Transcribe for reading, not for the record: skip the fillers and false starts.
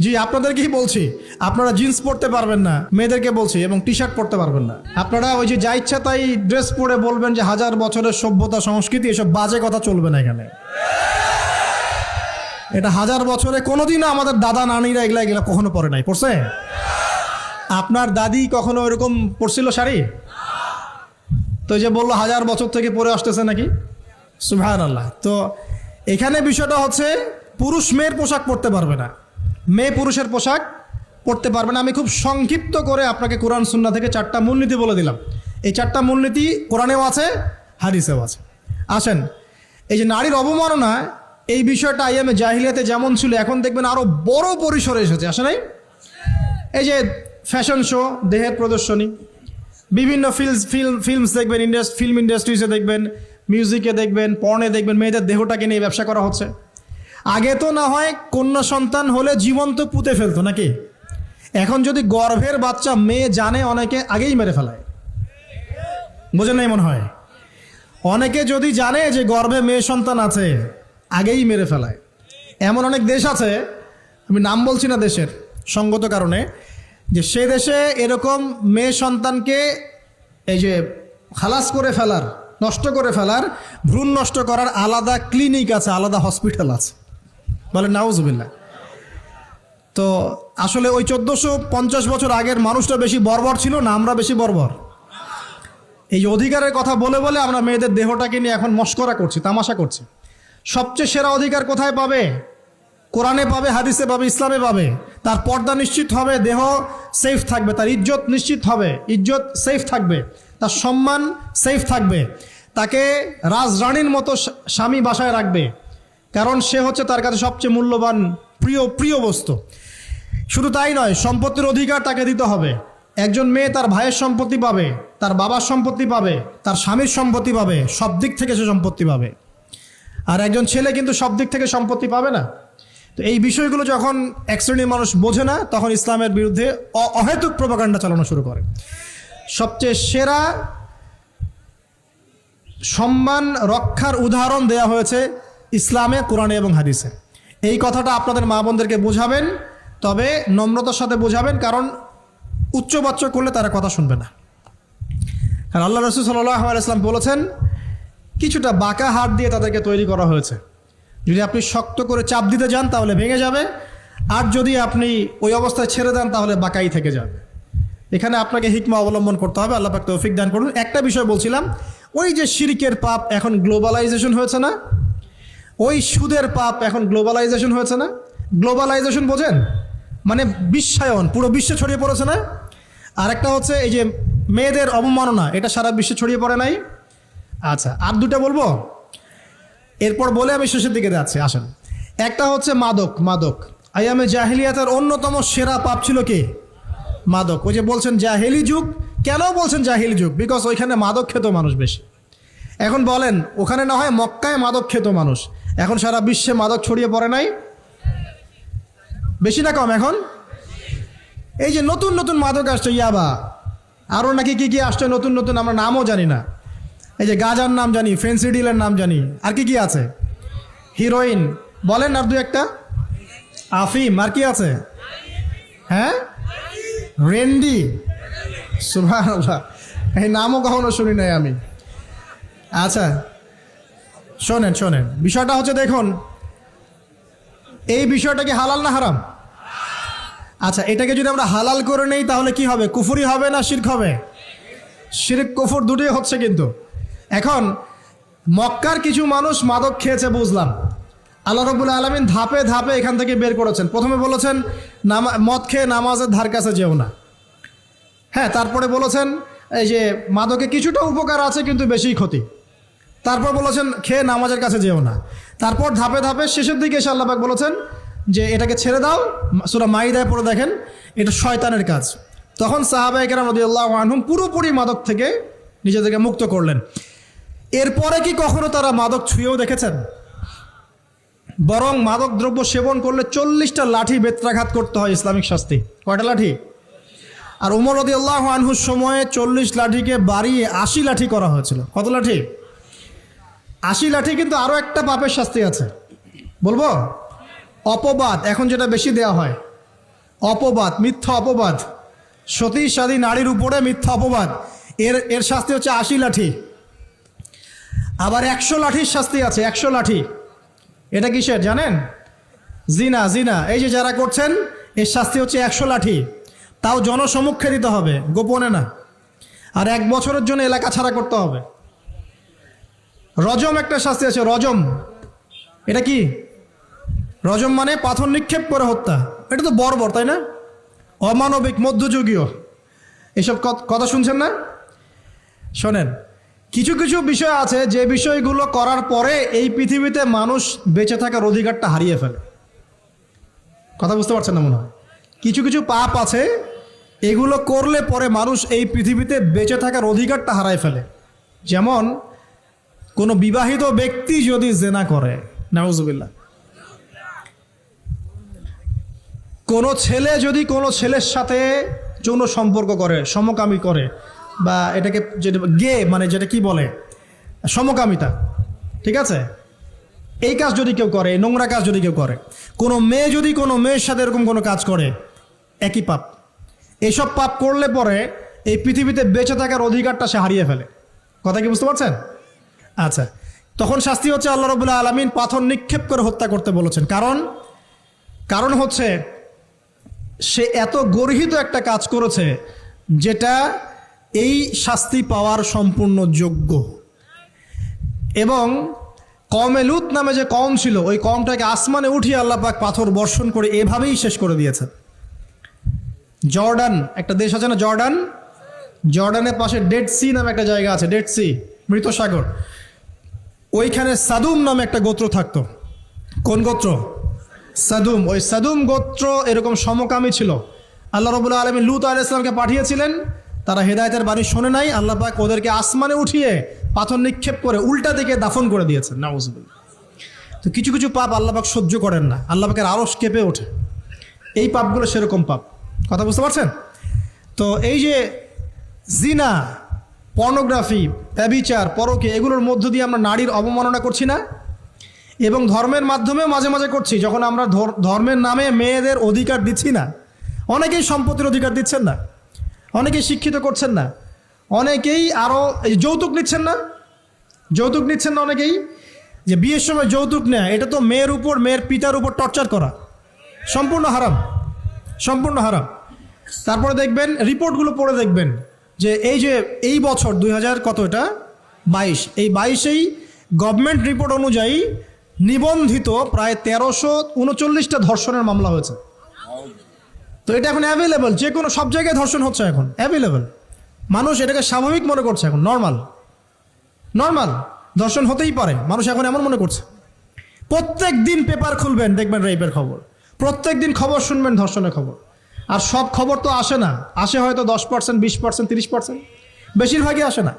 জি আপনাদেরকেই বলছি, আপনারা জিন্স পরতে পারবেন না, মেয়েদেরকে বলছি, এবং টি শার্ট পরতে পারবেন না। আপনারা ওই যে যা ইচ্ছা তাই ড্রেস পরে বলবেন যে হাজার বছরের সভ্যতা সংস্কৃতি, এসব বাজে কথা চলবে না এখানে। এটা হাজার বছরে কোনোদিনও আমাদের দাদা নানিরা এগুলা কখনো পরে নাই। পড়ছে? আপনার দাদি কখনো এরকম পরছিল শাড়ি? তো যে বললো হাজার বছর থেকে পরে আসতেছে নাকি। সুবহানাল্লাহ। তো এখানে বিষয়টা হচ্ছে পুরুষ মেয়ের পোশাক পরতে পারবে না, মেয়ে পুরুষের পোশাক পরতে পারবে না। আমি খুব সংক্ষিপ্ত করে আপনাকে কোরআন সুন্নাহ থেকে 4টা মূলনীতি বলে দিলাম। এই 4টা মূলনীতি কোরআনেও আছে, হাদিসেও আছে। আসেন, এই যে নারীর অবমাননা, এই বিষয়টা আইয়ামে জাহিলিয়াতে যেমন ছিল, এখন দেখবেন আরো বড় পরিসরে এসেছে। আসে নাই? এই যে ফ্যাশন শো, দেহের প্রদর্শনী, বিভিন্ন ফিল্মস দেখবেন, ফিল্ম ইন্ডাস্ট্রিজে দেখবেন, মিউজিকে দেখবেন, পর্নে দেখবেন, মেয়েদের দেহটাকে নিয়ে ব্যবসা করা হচ্ছে। আগে তো না হয় কন্যা সন্তান হলে জীবন্ত পুঁতে ফেলতো নাকি, এখন যদি গর্ভের বাচ্চা মেয়ে জানে, অনেকে আগেই মেরে ফেলায়। বোঝেন নাই মনে হয়? অনেকে যদি জানে যে গর্ভে মেয়ে সন্তান আছে, আগেই মেরে ফেলায়। এমন অনেক দেশ আছে, আমি নাম বলছি না দেশের সঙ্গত কারণে, যে সে দেশে এরকম মেয়ে সন্তানকে এই যে খালাস করে ফেলার, নষ্ট করে ফেলার, ভ্রূণ নষ্ট করার আলাদা ক্লিনিক আছে, আলাদা হসপিটাল আছে। বলে নাউজুবিল্লাহ। তো আসলে ওই 1450 বছর আগের মানুষটা বেশি বর্বর ছিল না আমরা বেশি বর্বর? এই যে অধিকারের কথা বলে বলে আমরা মেয়েদের দেহটাকে নিয়ে এখন মস্করা করছি, তামাশা করছি। সবচেয়ে সেরা অধিকার কোথায় পাবে? কোরআনে পাবে, হাদিসে পাবে, ইসলামে পাবে। তার পর্দা নিশ্চিত হবে, দেহ সেফ থাকবে, তার ইজ্জত নিশ্চিত হবে, ইজ্জত সেফ থাকবে, তার সম্মান সেফ থাকবে, তাকে রাজরানীর মতো স্বামী বাসায় রাখবে, কারণ সে হচ্ছে তার কাছে সবচেয়ে মূল্যবান প্রিয় বস্তু। শুধু তাই নয়, সম্পত্তির অধিকার তাকে দিতে হবে। একজন মেয়ে তার ভাইয়ের সম্পত্তি পাবে, তার বাবার সম্পত্তি পাবে, তার স্বামীর সম্পত্তি পাবে, সব দিক থেকে সে সম্পত্তি পাবে। আর একজন ছেলে কিন্তু সব দিক থেকে সম্পত্তি পাবে না। তো এই বিষয়গুলো যখন এক শ্রেণীর মানুষ বোঝে না, তখন ইসলামের বিরুদ্ধে অহেতুক প্রোপাগান্ডা চালানো শুরু করে। সবচেয়ে সেরা সম্মান রক্ষার উদাহরণ দেয়া হয়েছে ইসলামে, কোরআনে এবং হাদিসে। এই কথাটা আপনাদের মা বোনদেরকে বোঝাবেন, তবে নম্রতার সাথে বোঝাবেন, কারণ উচ্চবাচ্য করলে তারা কথা শুনবে না। কারণ আল্লাহ রাসূল সাল্লাল্লাহু আলাইহি ওয়াসাল্লাম বলেছেন, কিছুটা বাঁকা হাত দিয়ে তাদেরকে তৈরি করা হয়েছে। যদি আপনি শক্ত করে চাপ দিতে যান তাহলে ভেঙে যাবে, আর যদি আপনি ওই অবস্থায় ছেড়ে দেন তাহলে বাঁকাই থেকে যাবে। এখানে আপনাকে হিকমা অবলম্বন করতে হবে। আল্লাহ পাক তৌফিক দান করুন। একটা বিষয় বলছিলাম, ওই যে শিরকের পাপ এখন গ্লোবালাইজেশন হয়েছে না, ওই সুদের পাপ এখন গ্লোবালাইজেশন হয়েছে না। গ্লোবালাইজেশন বোঝেন? মানে বিশ্বায়ন, পুরো বিশ্বে ছড়িয়ে পড়েছে না। আর একটা হচ্ছে এই যে মেয়েদের অবমাননা, এটা সারা বিশ্বে ছড়িয়ে পড়ে নাই? আচ্ছা, আর দুটা বলবো, এরপর বলে আমি শেষের দিকে যাচ্ছি। আসেন, একটা হচ্ছে মাদক। আইয়ামে জাহিলিয়াতের অন্যতম সেরা পাপ ছিল কি? মাদক। ওই যে বলছেন জাহিলি যুগ, কেন বলছেন জাহিলি যুগ? বিকজ ওইখানে মাদক খেত মানুষ বেশি। এখন বলেন, ওখানে না হয় মক্কায় মাদক খেত মানুষ, এখন সারা বিশ্বে মাদক ছড়িয়ে পড়ে নাই? বেশি না কম? এখন এই যে নতুন নতুন মাদক আসছে, ইয়াবা, আরও নাকি কি আসছে নতুন নতুন, আমরা নামও জানি না। এই যে গাঁজার নাম জানি, ফেন্সিডিলের নাম জানি, আর কি আছে, হিরোইন বলেন, আর দু একটা, আফিম, আর কি আছে? হ্যাঁ, রেন্ডি। সুবহানাল্লাহ, এই নামও কখনো শুনি নাই আমি। আচ্ছা শোনেন, বিষয়টা হচ্ছে, দেখুন, এই বিষয়টা কি হালাল না হারাম? আচ্ছা, এটাকে যদি আমরা হালাল করে নেই তাহলে কি হবে? কুফরি হবে না শিরক হবে? শিরক কুফর দুটোই হচ্ছে। কিন্তু এখন মক্কার কিছু মানুষ মাদক খেয়েছে বুঝলাম, আল্লাহ রাব্বুল আলামিন ধাপে ধাপে এখান থেকে বের করেছেন। প্রথমে বলেছেন মদ খেয়ে নামাজের ধার কাছে যেও না। হ্যাঁ, তারপরে বলেছেন এই যে মাদকে কিছুটা উপকার আছে কিন্তু বেশি ক্ষতি। তারপর বলেছেন খেয়ে নামাজের কাছে যেও না। তারপর ধাপে ধাপে শেষের দিকে এসে আল্লাহ পাক বলেছেন যে এটাকে ছেড়ে দাও। সূরা মাইদায় পড়ে দেখেন, এটা শয়তানের কাজ। তখন সাহাবায়ে কেরাম রাদিয়াল্লাহু আনহুম পুরোপুরি মাদক থেকে নিজেদেরকে মুক্ত করলেন। এরপরে কি কখনো তারা মাদক ছুঁয়েও দেখেছেন? বরং মাদক দ্রব্য সেবন করলে 40টা লাঠি বেত্রাঘাত করতে হয়, ইসলামিক শাস্তি। কয়টা লাঠি? আর উমর রাদিয়াল্লাহু আনহুর সময়ে 40 লাঠিকে বাড়িয়ে 80 লাঠি করা হয়েছিল। কত লাঠি? 80 লাঠি। কিন্তু আরও একটা পাপের শাস্তি আছে, বলবো? অপবাদ। এখন যেটা বেশি দেওয়া হয়, অপবাদ, মিথ্যা অপবাদ, সতী সাদী নারীর উপরে মিথ্যা অপবাদ, এর শাস্তি হচ্ছে 80 লাঠি। আবার 100 লাঠির শাস্তি আছে, 100 লাঠি। এটা কিসের জানেন? জিনা, জিনা। এই যে যারা করছেন, এর শাস্তি হচ্ছে 100 লাঠি, তাও জনসমক্ষে দিতে হবে, গোপনে না। আর 1 বছরের জন্য এলাকা ছাড়া করতে হবে। রজম একটা শাস্তি আছে, রজম। এটা কি? রজম মানে পাথর নিক্ষেপ করে হত্যা। এটা তো বর্বর, তাই না? অমানবিক, মধ্যযুগীয়। এসব কথা শুনছেন না? শোনেন, কিছু কিছু বিষয় আছে যে বিষয়গুলো করার পরে এই পৃথিবীতে মানুষ বেঁচে থাকার অধিকারটা হারিয়ে ফেলে। কথা বুঝতে পারছেন না মনে হয়? কিছু কিছু পাপ আছে, এগুলো করলে পরে মানুষ এই পৃথিবীতে বেঁচে থাকার অধিকারটা হারায় ফেলে। যেমন কোনো বিবাহিত ব্যক্তি যদি জেনা করে, নাউজুবিল্লাহ, কোনো ছেলে যদি কোনো ছেলের সাথে যৌন সম্পর্ক করে, সমকামী করে, বা এটাকে যেটা গে মানে যেটা কি বলে, সমকামিতা, ঠিক আছে, এই কাজ যদি কেউ করে, নোংরা কাজ যদি কেউ করে, কোনো মেয়ে যদি কোনো মেয়ের সাথে এরকম কোনো কাজ করে, একই পাপ। এইসব পাপ করলে পরে এই পৃথিবীতে বেঁচে থাকার অধিকারটা সে হারিয়ে ফেলে। কথা কি বুঝতে পারছেন? আচ্ছা, তখন শাস্তি হচ্ছে আল্লাহ রাব্বুল আলামিন পাথর নিক্ষেপ করে হত্যা করতে বলেছেন। কারণ হচ্ছে সে এত গর্হিত একটা কাজ করেছে যেটা এই শাস্তি পাওয়ার সম্পূর্ণ যোগ্য। এবং কওমে লূত নামে যে কওম ছিল, ওই কওমটাকে আসমানে উঠিয়ে আল্লাহ পাক পাথর বর্ষণ করে এভাবেই শেষ করে দিয়েছেন। জর্ডান একটা দেশ আছে না, জর্ডান, জর্ডানের পাশে ডেড সি নামে একটা জায়গা আছে, ডেড সি, মৃত সাগর। ওইখানে সাদুম নামে একটা গোত্র থাকতো। কোন গোত্র? সাদুম। ওই সাদুম গোত্র এরকম সমকামী ছিল। আল্লাহ রাব্বুল আলামিন লূত আলাইহিস সালামকে পাঠিয়েছিলেন, তারা হেদায়েতের বাণী শোনে নাই। আল্লাহ পাক ওদেরকে আসমানে উঠিয়ে পাথর নিক্ষেপ করে উল্টা দিকে দাফন করে দিয়েছেন। নাউজুবিল্লাহ। তো কিছু কিছু পাপ আল্লাহ পাক সহ্য করেন না, আল্লাহ পাকের আরশ কেঁপে ওঠে। এই পাপগুলো সেরকম পাপ। কথা বুঝতে পারছেন? তো এই যে জিনা, পর্নোগ্রাফি, ব্যভিচার, পরকে, এগুলোর মধ্য দিয়ে আমরা নারীর অবমাননা করছি না? এবং ধর্মের মাধ্যমেও মাঝে মাঝে করছি, যখন আমরা ধর্মের নামে মেয়েদের অধিকার দিচ্ছি না। অনেকেই সম্পত্তির অধিকার দিচ্ছেন না, অনেকেই শিক্ষিত করছেন না, অনেকেই আরও যৌতুক নিচ্ছেন না, যৌতুক নিচ্ছেন না অনেকেই। যে বিয়ের সময় যৌতুক নেয়, এটা তো মেয়ের উপর, মেয়ের পিতার উপর টর্চার করা, সম্পূর্ণ হারাম, সম্পূর্ণ হারাম। তারপরে দেখবেন, রিপোর্টগুলো পড়ে দেখবেন যে এই বছর 2000 কত, এটা 22, এই 22-এই গভর্নমেন্ট রিপোর্ট অনুযায়ী নিবন্ধিত প্রায় 1339টা ধর্ষণের মামলা হয়েছে। তো এটা এখন অ্যাভেলেবল, যে কোনো সব জায়গায় ধর্ষণ হচ্ছে, এখন অ্যাভেলেবল। মানুষ এটাকে স্বাভাবিক মনে করছে, এখন নর্মাল ধর্ষণ হতেই পারে, মানুষ এখন এমন মনে করছে। প্রত্যেক দিন পেপার খুলবেন, দেখবেন রেপের খবর, প্রত্যেক দিন খবর শুনবেন ধর্ষণের খবর। আর সব খবর তো আসে না, আসে হয়তো 10%, 20%, 30%, বেশিরভাগই আসে না।